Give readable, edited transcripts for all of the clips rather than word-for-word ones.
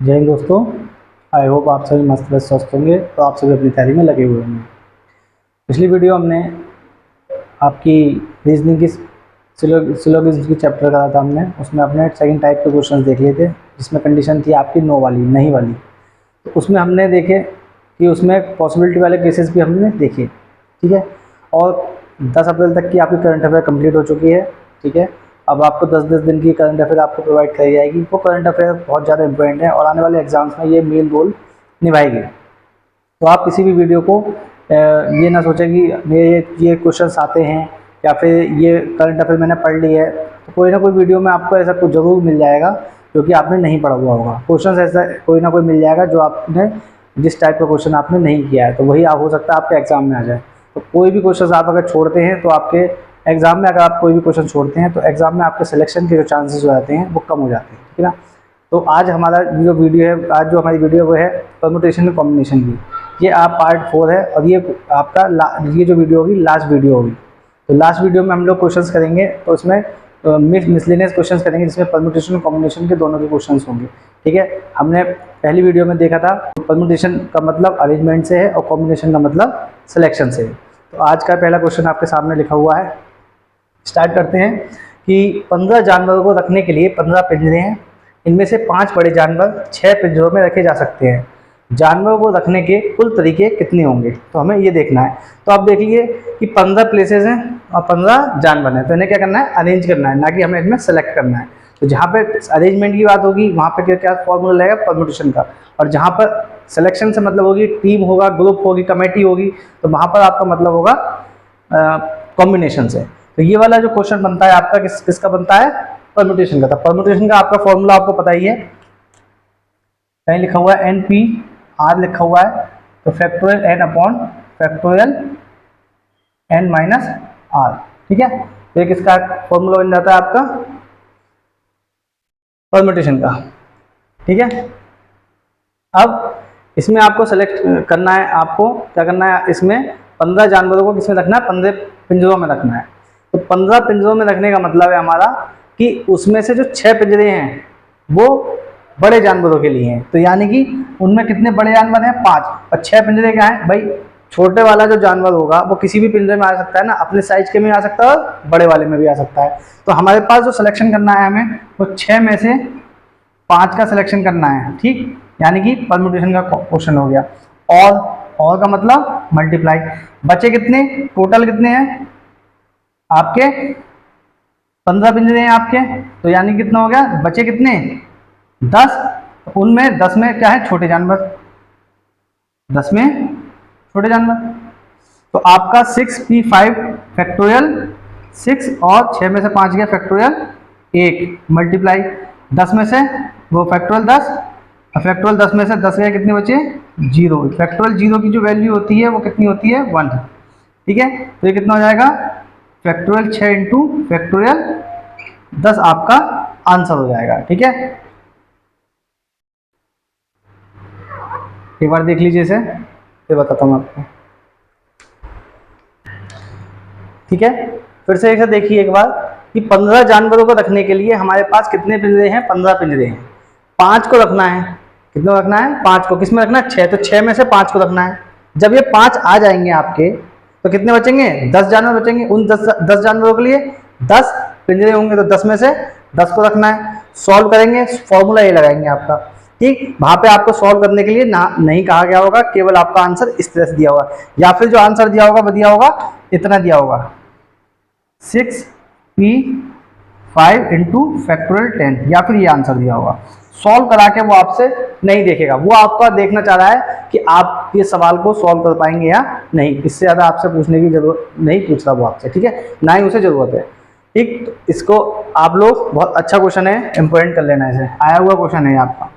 जय हिंद दोस्तों। I hope आप सभी मस्त व्यस्त स्वस्थ होंगे। तो आप सभी अपनी तैयारी में लगे हुए होंगे। पिछली वीडियो हमने आपकी रीजनिंग की सिलोगिज्म की चैप्टर करा था हमने, उसमें अपने सेकंड टाइप के क्वेश्चंस देख लिए थे जिसमें कंडीशन थी आपकी नो वाली, नहीं वाली। तो उसमें हमने देखे कि उसमें पॉसिबिलिटी वाले केसेस भी हमने देखे, ठीक है। और 10 अप्रैल तक की आपकी करंट अफेयर कंप्लीट हो चुकी है, ठीक है। अब आपको 10-10 दिन की करंट अफेयर आपको प्रोवाइड करी जाएगी। वो करंट अफेयर बहुत ज़्यादा इंपॉर्टेंट है और आने वाले एग्जाम्स में ये मेन रोल निभाएगी। तो आप किसी भी वीडियो को ये ना सोचें कि मेरे ये क्वेश्चंस आते हैं या फिर ये करंट अफेयर मैंने पढ़ ली है। तो कोई ना कोई वीडियो में आपको ऐसा कुछ ज़रूर मिल जाएगा जो कि आपने नहीं पढ़ा हुआ होगा। क्वेश्चंस ऐसा कोई ना कोई मिल जाएगा जो आपने जिस टाइप का क्वेश्चन आपने नहीं किया है, तो वही आप हो सकता है आपके एग्जाम में आ जाए। तो कोई भी क्वेश्चन आप अगर छोड़ते हैं तो आपके एग्जाम में, अगर आप कोई भी क्वेश्चन छोड़ते हैं तो एग्जाम में आपके सिलेक्शन के जो चांसेस हो जाते हैं वो कम हो जाते हैं, ठीक है ना। तो आज हमारा जो वीडियो है, आज जो हमारी वीडियो वो है परम्यूटेशन एंड कॉम्बिनेशन की। ये आप पार्ट 4 है और ये आपका ये जो वीडियो होगी लास्ट वीडियो होगी। तो लास्ट वीडियो में हम लोग क्वेश्चंस करेंगे, तो उसमें मिसलेनियस क्वेश्चंस करेंगे जिसमें परम्यूटेशन और कॉम्बिनेशन के दोनों के क्वेश्चंस होंगे, ठीक है। हमने पहली वीडियो में देखा था परम्यूटेशन का मतलब अरेंजमेंट से है और कॉम्बिनेशन का मतलब सिलेक्शन से है। तो आज का पहला क्वेश्चन आपके सामने लिखा हुआ है। स्टार्ट करते हैं कि 15 जानवरों को रखने के लिए 15 पिंजरे हैं। इनमें से 5 बड़े जानवर 6 पिंजरों में रखे जा सकते हैं। जानवरों को रखने के कुल तरीके कितने होंगे, तो हमें ये देखना है। तो आप देख लीजिए कि 15 प्लेसेस हैं और 15 जानवर हैं, तो इन्हें क्या करना है, अरेंज करना है, ना कि हमें इसमें सेलेक्ट करना है। तो जहाँ पे अरेंजमेंट की बात होगी वहाँ पे क्या क्या फॉर्मूला लगेगा, परम्यूटेशन का। और जहाँ पर सिलेक्शन से मतलब होगी, टीम होगा, ग्रुप होगी, कमेटी होगी, तो वहाँ पर आपका मतलब होगा कॉम्बिनेशन से। तो ये वाला जो क्वेश्चन बनता है आपका किसका बनता है, परम्यूटेशन का। था परम्यूटेशन का आपका फॉर्मूला आपको पता ही है, कहीं लिखा हुआ है एन पी आर लिखा हुआ है। तो factorial n upon factorial n minus r, ठीक है। तो ये किसका फॉर्मूला बन जाता है आपका, परम्यूटेशन का, ठीक है। अब इसमें आपको सेलेक्ट करना है, आपको क्या करना है, इसमें 15 जानवरों को किसमें रखना है, 15 पिंजरों में रखना है। तो 15 पिंजरों में रखने का मतलब है हमारा कि उसमें से जो 6 पिंजरे हैं वो बड़े जानवरों के लिए हैं। तो यानी कि उनमें कितने बड़े जानवर हैं, 5, और 6 पिंजरे क्या हैं भाई, छोटे वाला जो जानवर होगा वो किसी भी पिंजरे में आ सकता है ना, अपने साइज के में आ सकता है और बड़े वाले में भी आ सकता है। तो हमारे पास जो सिलेक्शन करना है हमें, वो 6 में से 5 का सिलेक्शन करना है, ठीक। यानी कि परम्यूटेशन का क्वेश्चन हो गया। और का मतलब मल्टीप्लाई। बचे कितने, टोटल कितने हैं आपके, 15 पिंजरे हैं आपके, तो यानी कितना हो गया, बचे कितने, 10। उनमें 10 में क्या है, छोटे जानवर, 10 में छोटे जानवर। तो आपका 6p5 फैक्टोरियल 6 और 6 में से 5 गया फैक्टोरियल 1 मल्टीप्लाई 10 में से वो फैक्टोरियल 10, फैक्टोरियल 10 में से 10 गए, कितने बचे, 0। फैक्टोरियल 0 की जो वैल्यू होती है वो कितनी होती है, 1, ठीक है। तो ये कितना हो जाएगा, फैक्टोरियल 6 इंटू फैक्टोरियल 10 आपका आंसर हो जाएगा, ठीक है। एक बार देख लीजिए इसे, फिर बताता हूँ आपको, ठीक है। फिर से इसे देखिए एक बार कि 15 जानवरों को रखने के लिए हमारे पास कितने पिंजरे हैं, 15 पिंजरे हैं। 5 को रखना है, कितना रखना है, 5 को। किसमें रखना है, 6, तो 6 में से 5 को रखना है। जब ये 5 आ जाएंगे आपके, तो कितने बचेंगे, 10 जानवर बचेंगे। उन 10 जानवरों के लिए 10 पिंजरे होंगे, तो 10 में से 10 को रखना है। सॉल्व करेंगे, फॉर्मूला ये लगाएंगे आपका, ठीक। वहां पे आपको सॉल्व करने के लिए ना नहीं कहा गया होगा, केवल आपका आंसर इस तरह से दिया होगा, या फिर जो आंसर दिया होगा वो दिया होगा, इतना दिया होगा 6p5 इंटू फैक्टोरियल 10, या फिर ये आंसर दिया होगा। सॉल्व करा के वो आपसे नहीं देखेगा, वो आपका देखना चाह रहा है कि आप ये सवाल को सॉल्व कर पाएंगे या नहीं। इससे ज़्यादा आपसे पूछने की जरूरत नहीं, पूछ रहा वो आपसे, ठीक है, ना ही उसे जरूरत है, ठीक। तो इसको आप लोग, बहुत अच्छा क्वेश्चन है, इंपॉर्टेंट कर लेना, इसे आया हुआ क्वेश्चन है आपका,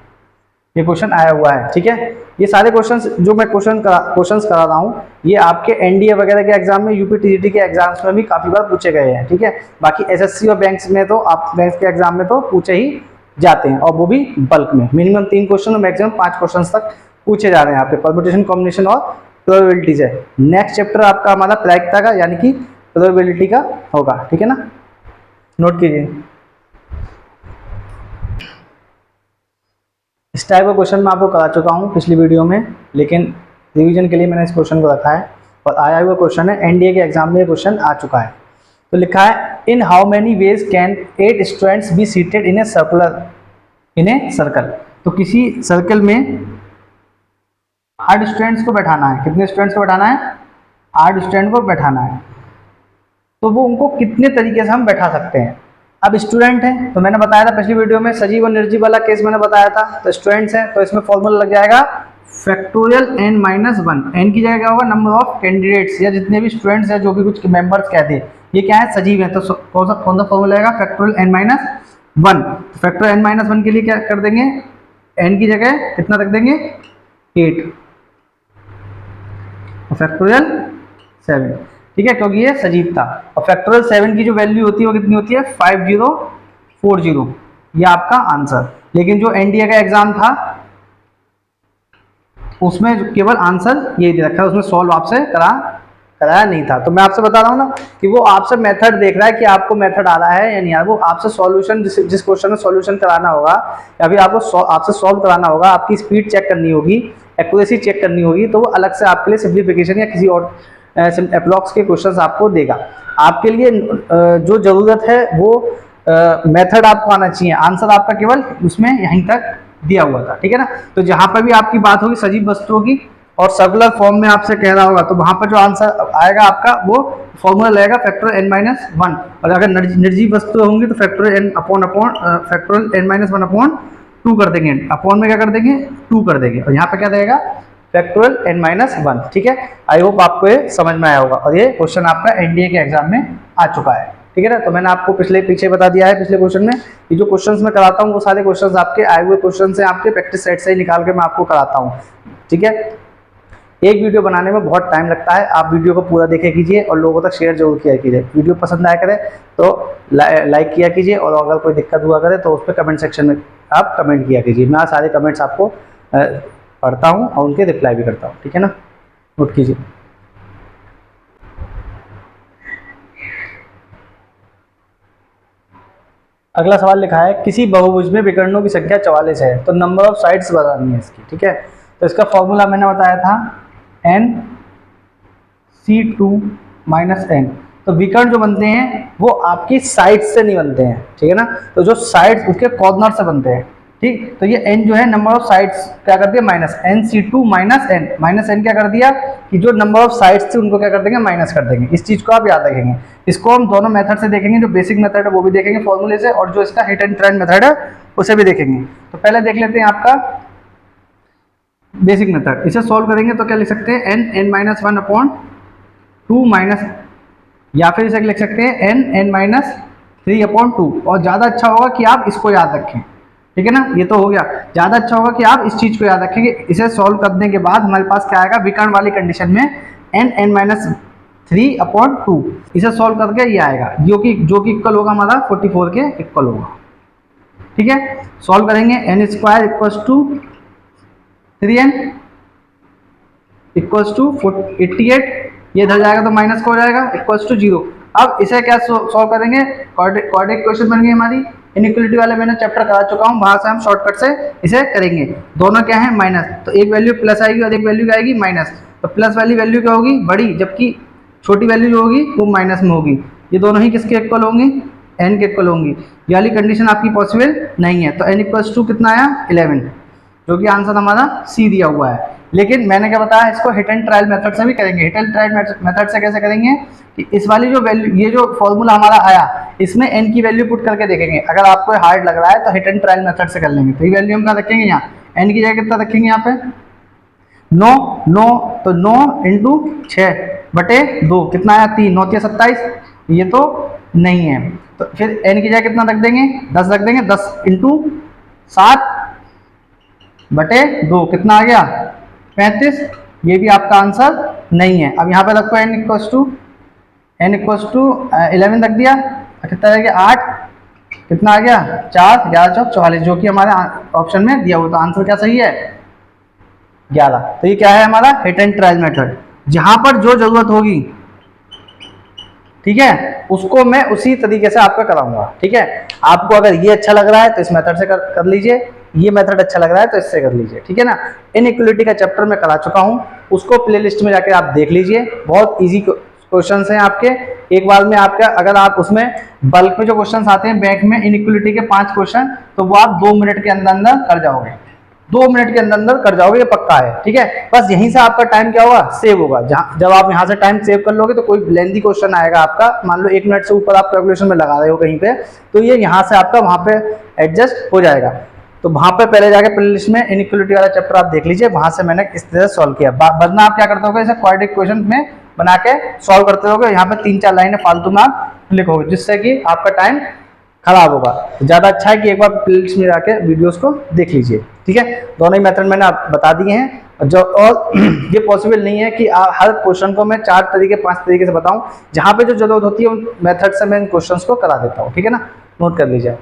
ये क्वेश्चन आया हुआ है, ठीक है। ये सारे क्वेश्चंस जो मैं क्वेश्चंस करा रहा हूँ, ये आपके एनडीए वगैरह के एग्जाम में, यूपी टीजीटी के एग्जाम्स में भी काफी बार पूछे गए हैं, ठीक है। बाकी एसएससी और बैंक्स में तो आप बैंक्स के एग्जाम में तो पूछे ही जाते हैं, और वो भी बल्क में, मिनिमम 3 क्वेश्चन और मैक्सिमम 5 क्वेश्चन तक पूछे जा रहे हैं आपके परम्यूटेशन, कॉम्बिनेशन और प्रोबेबिलिटीज है। नेक्स्ट चैप्टर आपका हमारा प्रायिकता का यानी कि प्रोबेबिलिटी का होगा, ठीक है ना, नोट कीजिए। इस टाइप का क्वेश्चन मैं आपको करा चुका हूँ पिछली वीडियो में, लेकिन रिवीजन के लिए मैंने इस क्वेश्चन को रखा है और आया हुआ क्वेश्चन है, एनडीए के एग्जाम में ये क्वेश्चन आ चुका है। तो लिखा है in how many ways can 8 students be seated in a circle. तो किसी सर्कल में 8 स्टूडेंट्स को बैठाना है। कितने स्टूडेंट्स को बैठाना है? 8 स्टूडेंट को बैठाना है। तो वो उनको कितने तरीके से हम बैठा सकते हैं? अब स्टूडेंट हैं तो मैंने बताया था पिछली वीडियो में सजीव और निर्जीव वाला केस मैंने बताया था। तो स्टूडेंट्स हैं तो इसमें फॉर्मूला लग जाएगा फैक्टोरियल n माइनस 1। एन की जगह क्या होगा? नंबर ऑफ कैंडिडेट्स या जितने भी स्टूडेंट्स हैं, जो भी कुछ मेंबर्स कहते हैं, ये क्या है? सजीव है। तो कौन सा फॉर्मूला आएगा? Factorial n minus 1। Factorial n minus 1 के लिए क्या कर देंगे? n की जगह कितना रख देंगे? 8 फैक्टोरियल 7। ठीक है, क्योंकि ये सजीव था। और फैक्टोरियल 7 की जो वैल्यू होती है वो कितनी होती है? 5040। ये आपका आंसर। लेकिन जो एनडीए का एग्जाम था उसमें केवल आंसर ये दे रखा है, उसमें सॉल्व आपसे कराया नहीं था। तो मैं आपसे बता रहा हूँ ना कि वो आपसे मेथड देख रहा है कि आपको मेथड आ रहा है या नहीं आ रहा। वो आपसे सॉल्यूशन जिस क्वेश्चन में सॉल्यूशन कराना होगा या फिर आपसे सॉल्व कराना होगा, आपकी स्पीड चेक करनी होगी, एक्यूरेसी चेक करनी होगी, तो वो अलग से आपके लिए सिंप्लीफिकेशन या किसी और एप्लॉक्स के क्वेश्चंस आपको देगा। आपके लिए जो ज़रूरत है वो मेथड आपको आना चाहिए, आंसर आपका केवल उसमें यहीं तक दिया हुआ था। ठीक है ना। तो जहाँ पर भी आपकी बात होगी सजीव वस्तुओं की और सर्कुलर फॉर्म में आपसे कह रहा होगा, तो वहाँ पर जो आंसर आएगा आपका वो फॉर्मूला लगेगा फैक्टोरियल n-1। और अगर निर्जीव वस्तुएं होंगी तो फैक्टोरियल n-1/2 कर देंगे। अपॉन में क्या कर देंगे? 2 कर देंगे। और यहाँ पर क्या रहेगा? Factorial n-1। ठीक है, आई होप आपको ये समझ में आया होगा और ये क्वेश्चन आपका एनडीए के एग्जाम में आ चुका है। ठीक है ना। तो मैंने आपको पीछे बता दिया है पिछले क्वेश्चन में कि जो क्वेश्चंस मैं कराता हूँ वो सारे क्वेश्चंस आपके आए हुए क्वेश्चन से, आपके प्रैक्टिस सेट से ही निकाल के मैं आपको कराता हूँ। ठीक है, एक वीडियो बनाने में बहुत टाइम लगता है। आप वीडियो को पूरा देखे कीजिए और लोगों तक शेयर जरूर किया कीजिए। वीडियो पसंद आया करे तो लाइक किया कीजिए और अगर कोई दिक्कत हुआ करे तो उस पर कमेंट सेक्शन में आप कमेंट किया कीजिए। मैं सारे कमेंट्स आपको पढ़ता हूँ और उनके रिप्लाई भी करता हूँ। ठीक है ना, नोट कीजिए। अगला सवाल लिखा है किसी बहुभुज में विकर्णों की संख्या 44 है तो नंबर ऑफ साइड्स बतानी है इसकी। ठीक है, तो इसका फॉर्मूला मैंने बताया था NC2 - n। तो विकर्ण जो बनते हैं वो आपकी साइड्स से नहीं बनते हैं। ठीक है ना, तो जो साइड्स उसके कॉर्नर से बनते हैं। ठीक, तो ये n जो है नंबर ऑफ साइड्स क्या कर दिया? Minus NC2 - n। Minus n क्या कर दिया कि जो नंबर ऑफ साइड्स थे उनको क्या कर देंगे? माइनस कर देंगे। इस चीज को आप याद रखेंगे। इसको हम दोनों मेथड से देखेंगे, जो बेसिक मेथड है वो भी देखेंगे फॉर्मूले से, और जो इसका हिट एंड ट्रायल मेथड है उसे भी देखेंगे। तो पहले देख लेते हैं आपका बेसिक मेथड। इसे सॉल्व करेंगे तो क्या लिख सकते हैं? n(n-1/2 माइनस, या फिर इसे लिख सकते हैं n(n-3/2)। और ज़्यादा अच्छा होगा कि आप इसको याद रखें। ठीक है ना, ये तो हो गया। ज़्यादा अच्छा होगा कि आप इस चीज़ को याद रखेंगे। इसे सॉल्व करने के बाद हमारे पास क्या आएगा? विकर्ण वाली कंडीशन में n(n-3/2)। इसे सॉल्व करके ये आएगा जो कि इक्वल होगा हमारा 44 के इक्वल होगा। ठीक है, सॉल्व करेंगे n² = 3n = 88। ये इधर जाएगा तो माइनस का हो जाएगा, इक्वल्स टू 0। अब इसे क्या सॉल्व करेंगे? क्वाड्रेटिक इक्वेशन बन गई हमारी। इनइक्वालिटी वाले मैंने चैप्टर करा चुका हूँ, वहां से हम शॉर्टकट से इसे करेंगे। दोनों क्या है? माइनस। तो एक वैल्यू प्लस आएगी और एक वैल्यू क्या आएगी? माइनस। तो प्लस वाली वैल्यू क्या होगी? बड़ी, जबकि छोटी वैल्यू जो होगी वो माइनस में होगी। ये दोनों ही किसके इक्वल होंगी? n के इक्वल होंगी। ये वाली कंडीशन आपकी पॉसिबल नहीं है। तो n = कितना आया? 11, जो कि आंसर हमारा सी दिया हुआ है। लेकिन मैंने क्या बताया, इसको हिट एंड ट्रायल मेथड से भी करेंगे। हिट एंड ट्रायल मेथड से कैसे करेंगे कि इस वाली जो वैल्यू, ये जो फॉर्मूला हमारा आया, इसमें n की वैल्यू पुट करके देखेंगे। अगर आपको हार्ड लग रहा है तो हिट एंड ट्रायल मेथड से कर लेंगे। तो ये वैल्यू हम क्या रखेंगे? यहाँ n की जगह कितना रखेंगे? यहाँ पे 9, तो 9 × 6/2 कितना आया? 3। 9 × 27, ये तो नहीं है। तो फिर n की जगह कितना रख देंगे? 10 रख देंगे। 10 × 7/2 कितना आ गया? 35। ये भी आपका आंसर नहीं है। अब यहाँ पे रखो n = 11 रख दिया, कितना रह गया? 8। कितना आ गया? 4, 11 × 44, जो कि हमारे ऑप्शन में दिया हुआ। तो आंसर क्या सही है? 11। तो ये क्या है हमारा? Hit and trial method. जहां पर जो जरूरत होगी, ठीक है, उसको मैं उसी तरीके से आपका कराऊंगा। ठीक है, आपको अगर ये अच्छा लग रहा है तो इस मेथड से कर लीजिए। ये मेथड अच्छा लग रहा है तो इससे कर लीजिए, ठीक है ना। इनइक्वालिटी का चैप्टर मैं करा चुका हूँ, उसको प्लेलिस्ट में जाके आप देख लीजिए, बहुत ईजी क्वेश्चंस हैं आपके। एक बार में आपका, अगर आप उसमें बल्क में जो क्वेश्चंस आते हैं बैंक में इनइक्वालिटी के 5 क्वेश्चन, तो वो आप 2 मिनट के अंदर अंदर कर जाओगे, 2 मिनट के अंदर अंदर कर जाओगे, ये पक्का है, ठीक है। बस यहीं से आपका टाइम क्या होगा, सेव होगा। जब आप यहाँ से टाइम सेव कर लोगे तो कोई लेंथी क्वेश्चन आएगा आपका, मान लो 1 मिनट से ऊपर आप कैलकुलेशन में लगा रहे हो कहीं पे, तो ये यहाँ से आपका वहाँ पे एडजस्ट हो जाएगा। तो वहाँ पे पहले जाके प्लेलिस्ट में इनइक्वालिटी वाला चैप्टर आप देख लीजिए, वहां से मैंने इस तरह सॉल्व किया। वरना आप क्या करते हो, इसे क्वाड्रेटिक क्वेश्चन में बना के सॉल्व करते हो, यहाँ पे 3-4 लाइनें फालतू में आप लिखोगे, जिससे कि आपका टाइम खराब होगा। तो ज्यादा अच्छा है कि एक बार प्लेलिस्ट में जाके वीडियोस को देख लीजिए, ठीक है। दोनों ही मेथड मैंने बता दिए हैं। जो और ये पॉसिबल नहीं है कि हर क्वेश्चन को मैं 4 तरीके 5 तरीके से बताऊं, जहां पे जो जरूरत होती है उन मेथड से मैं इन क्वेश्चंस को करा देता हूं, ठीक है ना। नोट कर लीजिए।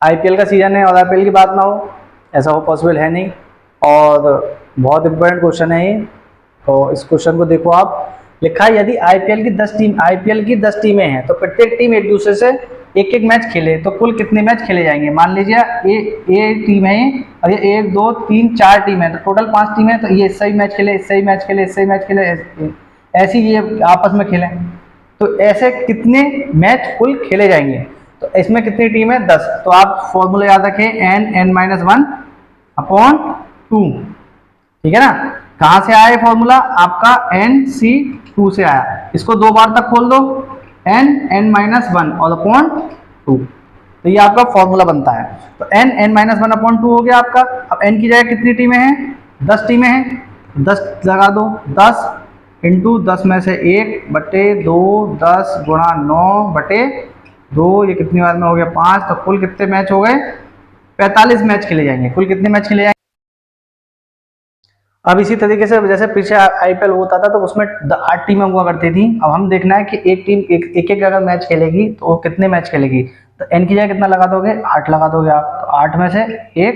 आईपीएल का सीजन है और आईपीएल की बात ना हो, ऐसा हो पॉसिबल है नहीं, और बहुत इंपॉर्टेंट क्वेश्चन है ये। तो इस क्वेश्चन को देखो, आप लिखा है यदि आईपीएल की 10 टीमें हैं तो प्रत्येक टीम एक दूसरे से एक एक मैच खेले तो कुल कितने मैच खेले जाएंगे। मान लीजिए ये टीम है और ये 1 2 3 4 टीम है, तो टोटल 5 टीम है, तो ये इससे ही मैच खेले, इससे ही मैच खेले, इससे ही मैच खेले, ऐसे ही ये आपस में खेले, तो ऐसे कितने मैच कुल खेले जाएंगे। तो इसमें कितनी टीम है, 10। तो आप फॉर्मूला याद रखें, n(n-1 अपॉन 2), ठीक है ना। कहां से आया फॉर्मूला आपका, NC2 से आया। इसको 2 बार तक खोल दो, n(n-1) और अपॉन 2, तो ये आपका फॉर्मूला बनता है। तो n(n-1 अपॉन 2) हो गया आपका। अब n की जगह कितनी टीमें हैं, 10 टीमें हैं, 10 लगा दो, 10 इंटू 10 में से 1/2, 10 गुणा 9/2, ये कितनी बार में हो गया, 5। तो कुल कितने मैच हो गए, 45 मैच खेले जाएंगे। कुल कितने मैच खेले जाएंगे। अब इसी तरीके से जैसे पीछे आईपीएल होता था तो उसमें 8 टीमें हुआ करती थी। अब हम देखना है कि एक टीम एक अगर मैच खेलेगी तो वो कितने मैच खेलेगी। तो एन की जगह कितना लगा दोगे, 8 लगा दोगे आप। तो 8 में से 1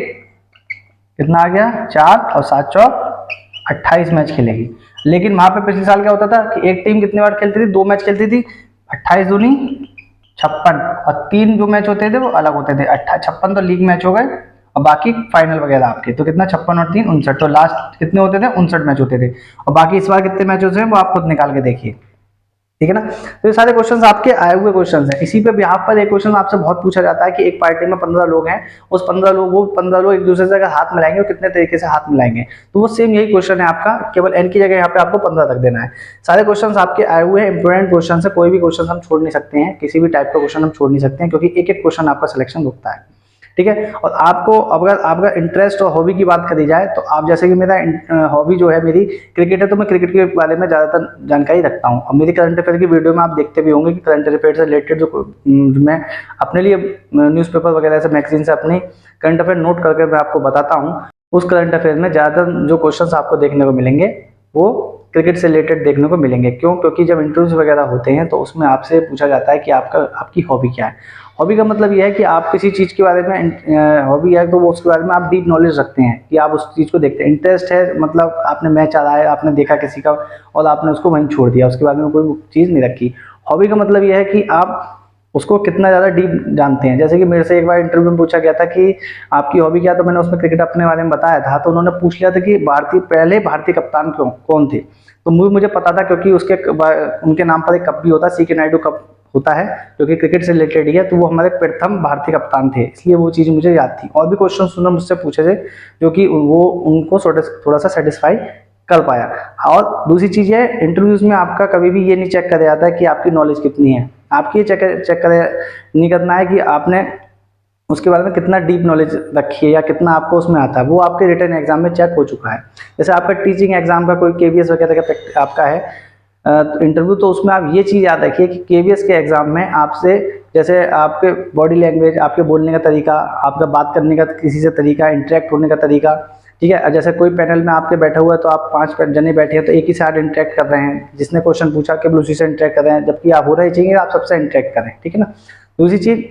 कितना आ गया, 4, और 7 चौक 28 मैच खेलेगी। लेकिन वहां पे पिछले साल क्या होता था कि एक टीम कितनी बार खेलती थी, 2 मैच खेलती थी, 28 दूनी 56, और 3 जो मैच होते थे वो अलग होते थे। 56 तो लीग मैच हो गए और बाकी फाइनल वगैरह आपके। तो कितना, 56 और 3 59, तो लास्ट कितने होते थे, 59 मैच होते थे। और बाकी इस बार कितने मैच होते हैं वो आप खुद निकाल के देखिए, ठीक है ना। तो ये सारे क्वेश्चंस आपके आए हुए क्वेश्चंस हैं। इसी पे यहाँ पर एक क्वेश्चन आपसे बहुत पूछा जाता है कि एक पार्टी में 15 लोग हैं, उस 15 लोग एक दूसरे से अगर हाथ मिलाएंगे और कितने तरीके से हाथ मिलाएंगे। तो वो सेम यही क्वेश्चन है आपका, केवल एन की जगह यहाँ पे आपको 15 तक देना है। सारे क्वेश्चन आपके आए हुए हैं, इंपोर्टेंट क्वेश्चन है, कोई भी क्वेश्चन हम छोड़ नहीं सकते हैं, किसी भी टाइप का क्वेश्चन हम छोड़ नहीं सकते हैं, क्योंकि एक एक क्वेश्चन आपका सिलेक्शन रुकता है, ठीक है। और आपको अगर आपका इंटरेस्ट और हॉबी की बात करी जाए तो आप, जैसे कि मेरा हॉबी जो है मेरी क्रिकेट है, तो मैं क्रिकेट के बारे में ज़्यादातर जानकारी रखता हूँ। और मेरी करंट अफेयर की वीडियो में आप देखते भी होंगे कि करंट अफेयर से रिलेटेड जो मैं अपने लिए न्यूज़पेपर वगैरह से, मैगजीन से अपनी करंट अफेयर नोट करके मैं आपको बताता हूँ। उस करंट अफेयर में ज़्यादातर जो क्वेश्चन आपको देखने को मिलेंगे वो क्रिकेट से रिलेटेड देखने को मिलेंगे। क्यों? क्योंकि जब इंटरव्यूज वगैरह होते हैं तो उसमें आपसे पूछा जाता है कि आपकी हॉबी क्या है। हॉबी का मतलब यह है कि आप किसी चीज़ के बारे में, हॉबी है तो वो उसके बारे में आप डीप नॉलेज रखते हैं, कि आप उस चीज़ को देखते हैं। इंटरेस्ट है मतलब आपने मैच आ रहा है, आपने देखा किसी का और आपने उसको वहीं छोड़ दिया, उसके बारे में कोई चीज़ नहीं रखी। हॉबी का मतलब यह है कि आप उसको कितना ज़्यादा डीप जानते हैं। जैसे कि मेरे से एक बार इंटरव्यू में पूछा गया था कि आपकी हॉबी क्या, तो मैंने उसमें क्रिकेट अपने बारे में बताया था। तो उन्होंने पूछ लिया था कि पहले भारतीय कप्तान कौन थे। तो मुझे पता था, क्योंकि उनके नाम पर एक कप भी होता है, CK नायडू कप होता है, जो कि क्रिकेट से रिलेटेड ही है। तो वो हमारे प्रथम भारतीय कप्तान थे, इसलिए वो चीज़ मुझे याद थी। और भी क्वेश्चन उन्होंने मुझसे पूछे थे जो कि वो उनको थोड़ा सा सेटिस्फाई कर पाया। और दूसरी चीज़ है, इंटरव्यूज में आपका कभी भी ये नहीं चेक करा जाता है कि आपकी नॉलेज कितनी है। आपकी ये चेक नहीं करना है कि आपने उसके बारे में कितना डीप नॉलेज रखी है या कितना आपको उसमें आता है। वो आपके रिटर्न एग्जाम में चेक हो चुका है। जैसे आपका टीचिंग एग्जाम का कोई KVS वगैरह का आपका है इंटरव्यू, तो उसमें आप ये चीज़ याद रखिए कि KVS के एग्जाम में आपसे, जैसे आपके बॉडी लैंग्वेज, आपके बोलने का तरीका, आपका बात करने का किसी से तरीका, इंटरेक्ट होने का तरीका, ठीक है। जैसे कोई पैनल में आपके बैठा हुआ है तो आप 5 जने बैठे हैं तो एक ही साथ इंटरेक्ट कर रहे हैं, जिसने क्वेश्चन पूछा केवल उसी से इंटरेक्ट कर रहे हैं, जबकि आप हो रहे चाहिए आप सबसे इंटरेक्ट करें, ठीक है ना। दूसरी चीज़,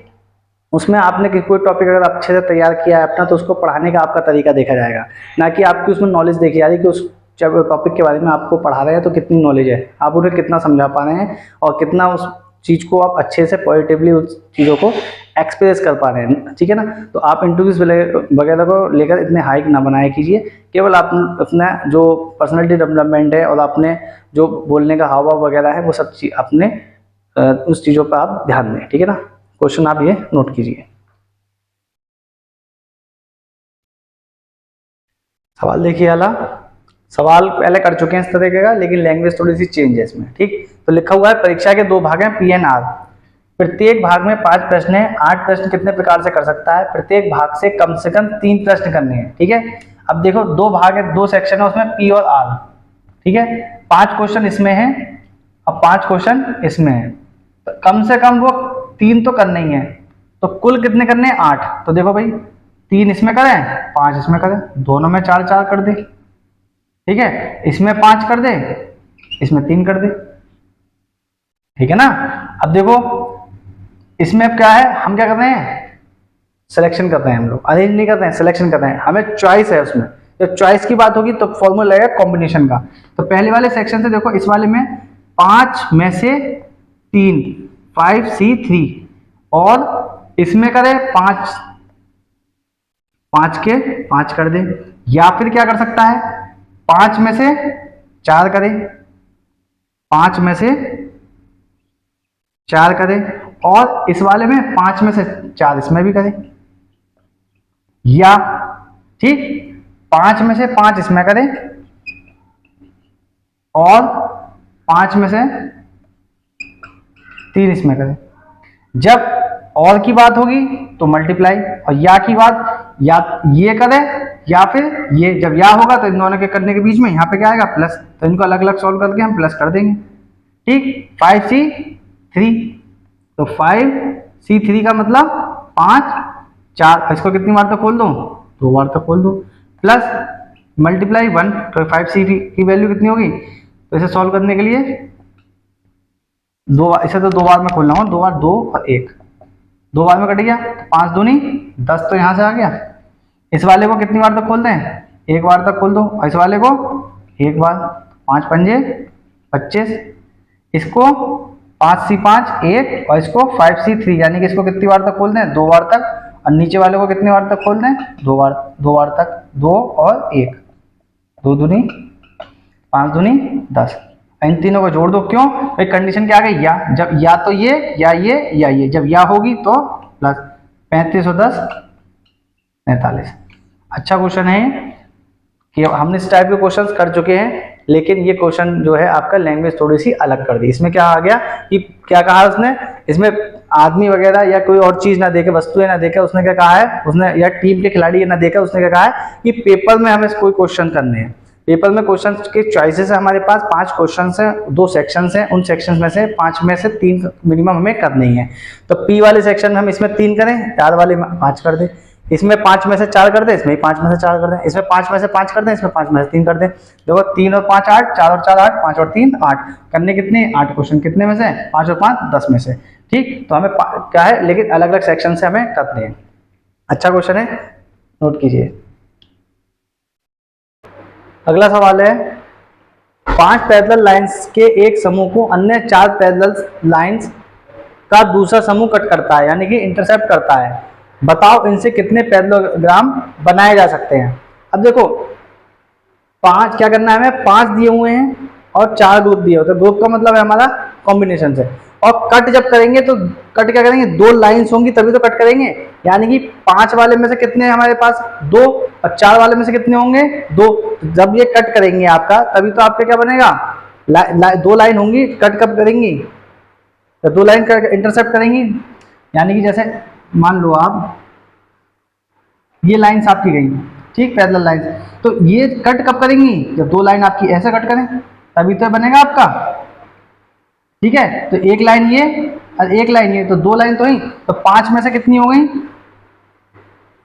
उसमें आपने कोई टॉपिक अगर अच्छे से तैयार किया है अपना, तो उसको पढ़ाने का आपका तरीका देखा जाएगा, ना कि आपकी उसमें नॉलेज देखी जा रही है कि उस टॉपिक के बारे में आपको पढ़ा रहे हैं तो कितनी नॉलेज है, आप उन्हें कितना समझा पा रहे हैं और कितना उस चीज़ को आप अच्छे से पॉजिटिवली उस चीज़ों को एक्सप्रेस कर पा रहे हैं, ठीक है ना। तो आप इंटरव्यूज वगैरह को लेकर इतने हाइक ना बनाया कीजिए, केवल आप अपना जो पर्सनैलिटी डेवलपमेंट है और अपने जो बोलने का हाव भाव वगैरह है वो सब चीज़ अपने उस चीज़ों पर आप ध्यान दें, ठीक है ना। क्वेश्चन आप ये नोट कीजिए। सवाल देखिए वाला, सवाल पहले कर चुके हैं इस तरीके का, लेकिन लैंग्वेज थोड़ी सी चेंज है इसमें, ठीक। तो लिखा हुआ है परीक्षा के 2 भाग हैं PNR, प्रत्येक भाग में 5 प्रश्न है, 8 प्रश्न कितने प्रकार से कर सकता है, प्रत्येक भाग से कम 3 प्रश्न करने हैं, ठीक है। अब देखो 2 भाग है, 2 सेक्शन है उसमें P और R, ठीक है। 5 क्वेश्चन इसमें है और 5 क्वेश्चन इसमें है, तो कम से कम वो 3 तो करने ही है, तो कुल कितने करने हैं 8। तो देखो भाई 3 इसमें करें 5 इसमें करें, दोनों में 4 4 कर दे, ठीक है। इसमें 5 कर दे, इसमें 3 कर दे, ठीक है ना। अब देखो इसमें क्या है, हम क्या कर रहे हैं, सिलेक्शन करते हैं हम लोग, अरेंज नहीं करते हैं, सिलेक्शन करते हैं, हमें चॉइस है उसमें। जब चॉइस की बात होगी तो फॉर्मूला लगेगा कॉम्बिनेशन का। तो पहले वाले सेक्शन से देखो, इस वाले में 5 में से 3 5C3, और इसमें करें 5 5 के 5 कर दे, या फिर क्या कर सकता है 5 में से 4 करे, 5 में से 4 करे, और इस वाले में 5 में से 4 इसमें भी करे, या ठीक 5 में से 5 इसमें करे और 5 में से 3 इसमें करे। जब और की बात होगी तो मल्टीप्लाई, और या की बात या ये करे या फिर ये, जब या होगा तो इन दोनों के करने के बीच में यहाँ पे क्या आएगा प्लस, तो इनको अलग अलग सॉल्व करके हम प्लस कर देंगे, ठीक। 5C3, तो 5C3 का मतलब 5 4, इसको कितनी बार तक खोल दो 2 बार तक खोल दो, प्लस मल्टीप्लाई 1, तो 5C3 की वैल्यू कितनी होगी, तो इसे सॉल्व करने के लिए 2 बार, इसे तो 2 बार में खोलना होगा, 2 बार 2 और 1, 2 बार में कट गया, 5 दूनी 10, तो यहाँ से आ गया। इस वाले को कितनी बार तक खोलते हैं, 1 बार तक खोल दो, और इस वाले को 1 बार, 5 पंजे 25, इसको 5C5 1, और इसको 5C3, यानी कि इसको कितनी बार तक खोलते हैं 2 बार तक, और नीचे वाले को कितनी बार तक खोलते हैं 2 बार तक, 2 और 1, 2 दूनी 5 दूनी 10, इन तीनों को जोड़ दो, क्यों भाई कंडीशन क्या आ गई, या, जब या तो ये या ये, जब या होगी तो प्लस 35 और 10 45। अच्छा क्वेश्चन है कि हमने इस टाइप के क्वेश्चंस कर चुके हैं, लेकिन ये क्वेश्चन जो है आपका लैंग्वेज थोड़ी सी अलग कर दी। इसमें क्या आ गया कि क्या कहा उसने, इसमें आदमी वगैरह या कोई और चीज ना देके, वस्तुएं ना देके, उसने क्या कहा है, उसने या टीम के खिलाड़ी ना देकर उसने क्या कहा है कि पेपर में हमें कोई क्वेश्चन करने हैं। पेपर में क्वेश्चन के चॉइसेस है हमारे पास, 5 क्वेश्चन हैं, 2 सेक्शंस हैं, उन सेक्शंस में से 5 में से 3 मिनिमम हमें करने ही है। तो P वाले सेक्शन में हम इसमें 3 करें, 4 वाले में 5 कर दें, इसमें 5 में से 4 कर दें, इसमें 5 में से 4 कर दें, इसमें 5 में से 5 कर दें, इसमें 5 में से 3 कर दें। देखो 3 और 5 8, 4 और 4 8, 5 और 3 8, करने कितने 8 क्वेश्चन, कितने में से 5 और 5 10 में से, ठीक। तो हमें क्या है, लेकिन अलग अलग सेक्शन से हमें करने हैं। अच्छा क्वेश्चन है, नोट कीजिए। अगला सवाल है, 5 पैरेलल लाइंस के एक समूह को अन्य 4 पैरेलल लाइंस का दूसरा समूह कट करता है, यानी कि इंटरसेप्ट करता है। बताओ इनसे कितने पैरेललोग्राम बनाए जा सकते हैं। अब देखो 5 क्या करना है हमें, 5 दिए हुए हैं और 4 ग्रुप दिए होते हैं, ग्रुप का मतलब है हमारा कॉम्बिनेशन से, और कट जब करेंगे तो कट क्या करेंगे, 2 लाइंस होंगी तभी तो कट करेंगे, यानी कि 5 वाले में से कितने हमारे पास 2, और 4 वाले में से कितने होंगे 2। जब ये कट करेंगे आपका, तभी तो आपका क्या बनेगा, 2 लाइन होंगी, कट कब करेंगी, तो 2 लाइन इंटरसेप्ट करेंगी। यानी कि जैसे मान लो आप ये लाइंस आपकी गई, ठीक, पैरेलल लाइंस, तो ये कट कब करेंगी, जब 2 लाइन आपकी ऐसे कट करें तभी तो बनेगा आपका, ठीक है। तो एक लाइन ये और एक लाइन ये, तो 2 लाइन तो ही, तो 5 में से कितनी हो गई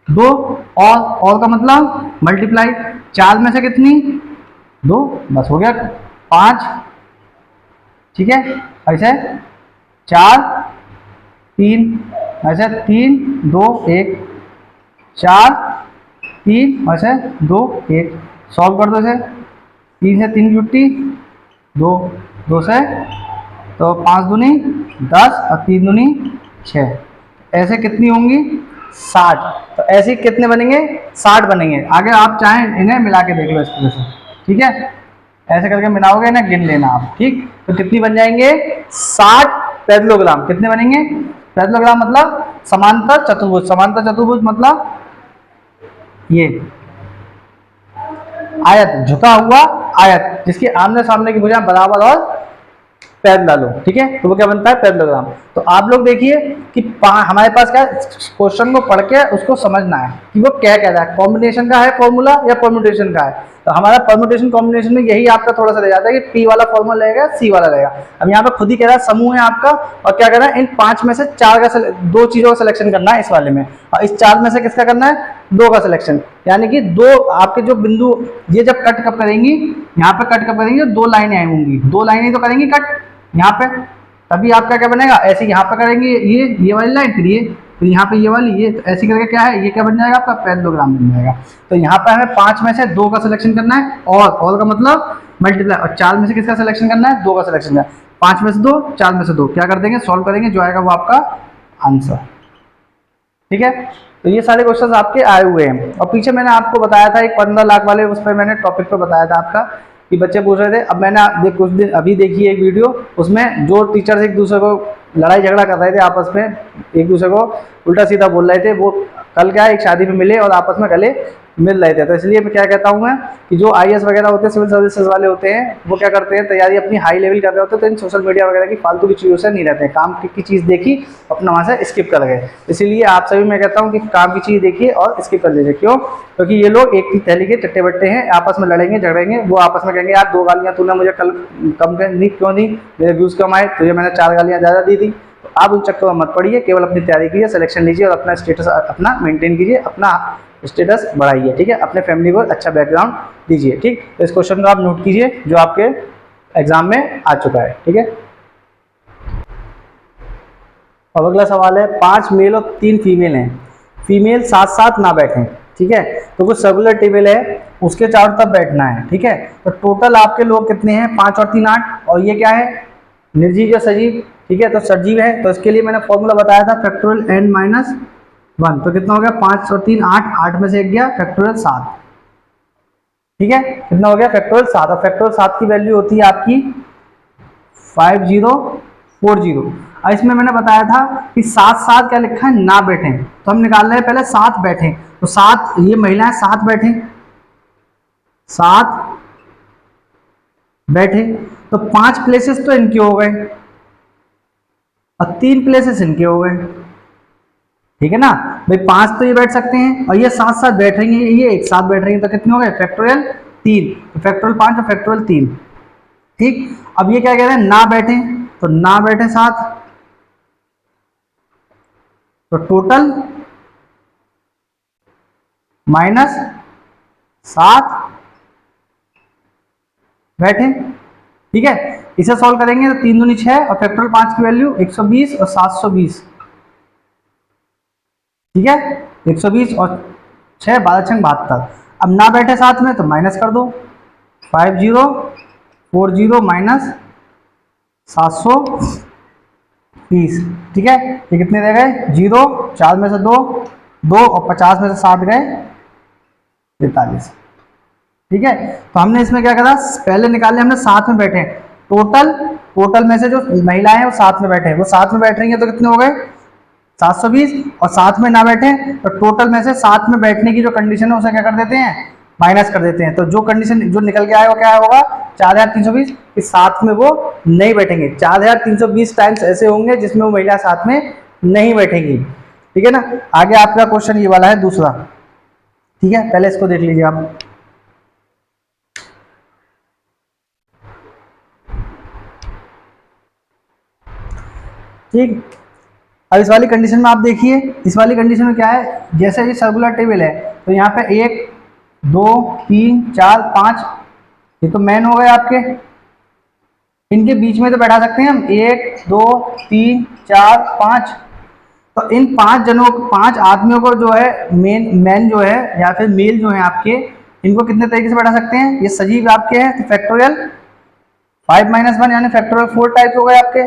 2, और का मतलब मल्टीप्लाई, 4 में से कितनी 2, बस हो गया 5, ठीक है। ऐसे 4 3, ऐसे 3 2 1, 4 3, ऐसे 2 1, सॉल्व कर दो इसे, 3 से 3 छुट्टी 2, 2 से तो 5 दूनी 10 और 3 दूनी 6, ऐसे कितनी होंगी 60। तो ऐसे कितने बनेंगे 60 बनेंगे। आगे आप चाहें इन्हें मिला के देख लो इस तरह से, ठीक है, ऐसे करके मिलाओगे ना, गिन लेना आप, ठीक। तो कितनी बन जाएंगे 60 पैरेललोग्राम। कितने बनेंगे पैरेललोग्राम मतलब समांतर चतुर्भुज। समांतर चतुर्भुज मतलब ये आयत, झुका हुआ आयत जिसकी आमने सामने की भुजाएं बराबर और पैरेलल हो, ठीक है, तो वो क्या बनता है पैरेललोग्राम। तो आप लोग देखिए कि हमारे पास क्या क्वेश्चन को पढ़ के उसको समझना है कि वो क्या कह रहा है, कॉम्बिनेशन का है फॉर्मूला या परम्यूटेशन का है। तो हमारा परम्यूटेशन कॉम्बिनेशन में यही आपका थोड़ा सा रह जाता है कि पी वाला फॉर्मूला रहेगा, सी वाला रहेगा। अब यहाँ पे खुद ही कह रहा है समूह है आपका, और क्या करना है इन 5 में से 4 का 2 चीजों का सिलेक्शन करना है इस वाले में, और इस 4 में से किसका करना है 2 का सिलेक्शन। यानी कि 2 आपके जो बिंदु ये जब कट कब करेंगी, यहाँ पे कट कब करेंगे 2 लाइनें आएंगी, 2 लाइनें तो करेंगी कट यहाँ पे, तभी आपका क्या बनेगा ऐसे यहाँ पे करेंगे ये वाली लाइन, फिर यहाँ पे ये वाली, ये तो ऐसे करके क्या है ये क्या बन जाएगा आपका पैरेललोग्राम बन जाएगा। तो यहाँ पे हमें 5 में से 2 का सिलेक्शन करना है, और का मतलब मल्टीप्लाई, और 4 में से किसका सिलेक्शन करना है 2 का सिलेक्शन करना है। 5 में से 2 4 में से 2 क्या कर देंगे सॉल्व करेंगे, जो आएगा वो आपका आंसर, ठीक है। तो ये सारे क्वेश्चंस आपके आए हुए हैं, और पीछे मैंने आपको बताया था एक 15 लाख वाले, उस पर मैंने टॉपिक पर बताया था आपका कि बच्चे पूछ रहे थे। अब मैंने कुछ दिन अभी देखी एक वीडियो, उसमें जो टीचर्स एक दूसरे को लड़ाई झगड़ा कर रहे थे आपस में, एक दूसरे को उल्टा सीधा बोल रहे थे, वो कल क्या एक शादी में मिले और आपस में गले मिल रहे थे। तो इसलिए मैं क्या कहता हूँ मैं कि जो आईएएस वगैरह होते हैं, सिविल सर्विसेज वाले होते हैं, वो क्या करते हैं तैयारी अपनी हाई लेवल कर रहे होते हैं, तो इन सोशल मीडिया वगैरह की फालतू की चीज़ों से नहीं रहते हैं, काम की चीज़ देखी अपना वहाँ से स्किप कर गए। इसीलिए आप सभी मैं कहता हूँ कि काम की चीज़ देखिए और स्किप कर दीजिए। क्यों? क्योंकि ये लोग एक ही थैली के चट्टे बट्टे हैं, आपस में लड़ेंगे झगड़ेंगे, वो आपस में कहेंगे यार 2 गालियाँ तूने मुझे कल कम दी, क्यों दी, मेरे व्यूज़ कम आए, तुझे मैंने 4 गालियाँ ज़्यादा दी थी। तो आप उन चक्करों में मत पड़िए, केवल अपनी तैयारी कीजिए, सिलेक्शन लीजिए और अपना स्टेटस अपना मेंटेन कीजिए, अपना स्टेटस बढ़ाइए, ठीक है, अपने फैमिली को अच्छा बैकग्राउंड दीजिए, ठीक। तो इस क्वेश्चन को आप नोट कीजिए जो आपके एग्जाम में आ चुका है, ठीक है। अब अगला सवाल है 5 मेल और 3 फीमेल हैं, फीमेल साथ साथ ना बैठें, ठीक है। तो कुछ सर्कुलर टेबल है उसके चारों तरफ बैठना है, ठीक है। तो टोटल आपके लोग कितने हैं 5 और 3 8, और ये क्या है निर्जीव या सजीव, ठीक है। तो सजीव है, तो इसके लिए मैंने फॉर्मूला बताया था फैक्टोरियल n-1, तो कितना हो गया 5 और 3 8, 8 में से 1 गया फैक्टोरियल 7, ठीक है, कितना हो गया फैक्टोरियल 7, और फैक्टोरियल 7 की वैल्यू होती है आपकी 5040। और इसमें मैंने बताया था कि 7 7 क्या लिखा है ना बैठे, तो हम निकाल रहे हैं पहले 7 बैठे, तो 7 ये महिलाएं 7 बैठे, 7 बैठे, तो 5 प्लेसेस तो इनके हो गए और 3 प्लेसेस इनके हो गए, ठीक है ना भाई। 5 तो ये बैठ सकते हैं और ये 7 7 बैठ रही हैं, ये एक साथ बैठ रही हैं, तो कितने हो गए फैक्टोरियल 3, तो फैक्टोरियल 5 और फैक्टोरियल 3, ठीक। अब ये क्या कह रहे हैं ना बैठे, तो ना बैठे 7, तो टोटल -7 बैठे, ठीक है। इसे सॉल्व करेंगे तो 3 दूनी 6 और फैक्टोरियल 5 की वैल्यू 120 और 720, ठीक है, 120 और 6 12 6 72। अब ना बैठे साथ में तो माइनस कर दो, 5040 माइनस 720, ठीक है। ये कितने रह गए 0, 4 में से 2 2 और 50 में से 7 गए 43, ठीक है। तो हमने इसमें क्या करा पहले निकाले हमने साथ में बैठे, टोटल में से जो महिलाएं हैं वो साथ में बैठे, वो साथ में बैठ रही हैं, तो कितने हो गए 720, और साथ में ना बैठे तो टोटल में से साथ में बैठने की जो कंडीशन है उसे क्या कर देते हैं माइनस कर देते हैं। तो जो कंडीशन जो निकल के आएगा क्या होगा 4320, कि साथ में वो नहीं बैठेंगे। 4320 टाइम्स ऐसे होंगे जिसमें वो महिला साथ में नहीं बैठेंगी, ठीक है ना। आगे आपका क्वेश्चन ये वाला है दूसरा, ठीक है, पहले इसको देख लीजिए आप। ठीक, अब इस वाली कंडीशन में आप देखिए, इस वाली कंडीशन में क्या है, जैसे ये सर्कुलर टेबल है तो यहाँ पे 1 2 3 4 5, ये तो मैन हो गए आपके, इनके बीच में तो बैठा सकते हैं हम 1 2 3 4 5, तो इन 5 जनों 5 आदमियों को जो है मैन जो है या फिर मेल जो है आपके, इनको कितने तरीके से बढ़ा सकते हैं, ये सजीव आपके हैं तो फैक्टोरियल 5 - 1 यानी फैक्टोरियल 4 टाइप हो गए आपके।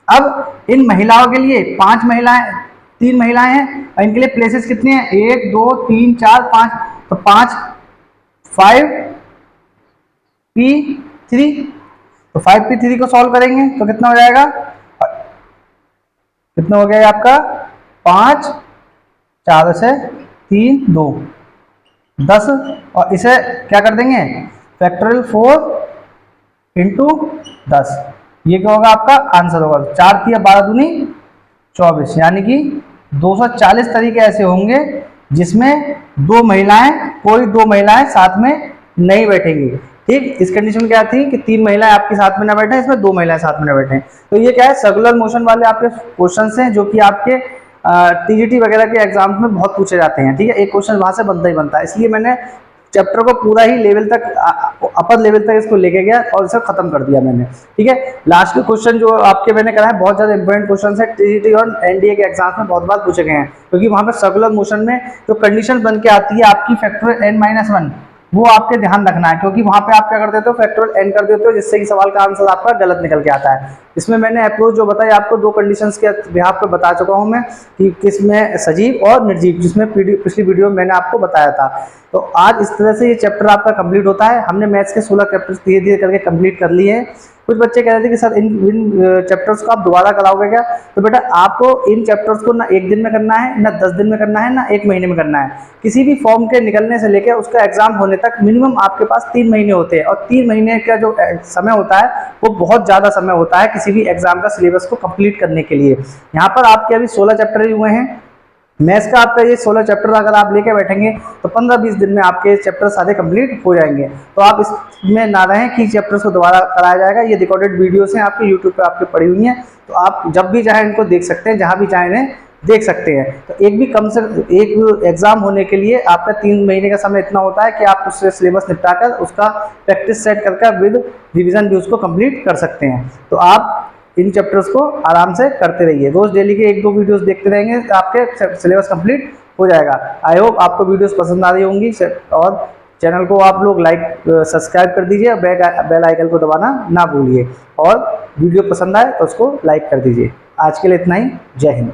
अब इन महिलाओं के लिए 5 महिलाएं, 3 महिलाएं हैं और इनके लिए प्लेसेस कितने हैं, 1 2 3 4 5, तो 5 5p3, तो 5p3 को सॉल्व करेंगे तो कितना हो जाएगा, कितना हो गया आपका 5 4 से 3 2 10, और इसे क्या कर देंगे फैक्टोरियल 4 इंटू 10, ये क्या होगा आपका आंसर होगा 4 3 12 दूनी 24, यानी कि 240 तरीके ऐसे होंगे जिसमें कोई दो महिलाएं साथ में नहीं बैठेंगी। ठीक, इस कंडीशन क्या थी कि 3 महिलाएं आपके साथ में ना बैठे, इसमें 2 महिलाएं साथ में ना बैठे। तो ये क्या है, सर्कुलर मोशन वाले आपके क्वेश्चंस हैं जो कि आपके टीजीटी वगैरह के एग्जाम्स में बहुत पूछे जाते हैं। ठीक है, एक क्वेश्चन वहां से बनता ही बनता है, इसलिए मैंने चैप्टर को पूरा ही लेवल तक, अपर लेवल तक इसको लेके गया और इसे खत्म कर दिया मैंने। ठीक है, लास्ट के क्वेश्चन जो आपके मैंने करा है बहुत ज्यादा इंपॉर्टेंट क्वेश्चन है, टीजीटी और एनडीए के एग्जाम्स में बहुत बार पूछे गए हैं, क्योंकि वहां पर सर्कुलर मोशन में जो कंडीशन बन के आती है आपकी फैक्टोरियल n-1, वो आपके ध्यान रखना है, क्योंकि वहां पे आप क्या कर देते हो फैक्टोरियल n कर देते हो, जिससे कि सवाल का आंसर आपका गलत निकल के आता है। इसमें मैंने अप्रोच जो बताया आपको 2 कंडीशंस के बिहाफ पे बता चुका हूं मैं कि किसमें सजीव और निर्जीव, जिसमें पिछली वीडियो में मैंने आपको बताया था। तो आज इस तरह से ये चैप्टर आपका कंप्लीट होता है। हमने मैथ्स के 16 चैप्टर्स धीरे धीरे करके कंप्लीट कर लिए हैं। कुछ बच्चे कह रहे थे कि सर इन चैप्टर्स को आप दोबारा कराओगे क्या, तो बेटा आपको इन चैप्टर्स को ना 1 दिन में करना है, ना 10 दिन में करना है, ना 1 महीने में करना है। किसी भी फॉर्म के निकलने से लेकर उसका एग्जाम होने तक मिनिमम आपके पास 3 महीने होते हैं, और 3 महीने का जो समय होता है वो बहुत ज़्यादा समय होता है किसी भी एग्जाम का सिलेबस को कंप्लीट करने के लिए। यहाँ पर आपके अभी 16 चैप्टर ही हुए हैं। मैथ्स का आपका ये 16 चैप्टर अगर आप लेके बैठेंगे तो 15-20 दिन में आपके चैप्टर सारे कंप्लीट हो जाएंगे। तो आप इसमें ना रहें कि चैप्टर्स को दोबारा कराया जाएगा। ये रिकॉर्डेड वीडियोस हैं आपके यूट्यूब पे आपके पड़ी हुई हैं, तो आप जब भी चाहें इनको देख सकते हैं, जहाँ भी चाहें इन्हें देख सकते हैं। तो एक भी कम से एक एग्जाम होने के लिए आपका 3 महीने का समय इतना होता है कि आप उससे सिलेबस निपटा कर उसका प्रैक्टिस सेट करके विद रिविजन भी उसको कंप्लीट कर सकते हैं। तो आप इन चैप्टर्स को आराम से करते रहिए, रोज डेली के 1-2 वीडियोस देखते रहेंगे तो आपके सिलेबस कंप्लीट हो जाएगा। आई होप आपको वीडियोस पसंद आ रही होंगी, और चैनल को आप लोग लाइक सब्सक्राइब कर दीजिए, बेल आइकन को दबाना ना भूलिए, और वीडियो पसंद आए तो उसको लाइक कर दीजिए। आज के लिए इतना ही, जय हिंद।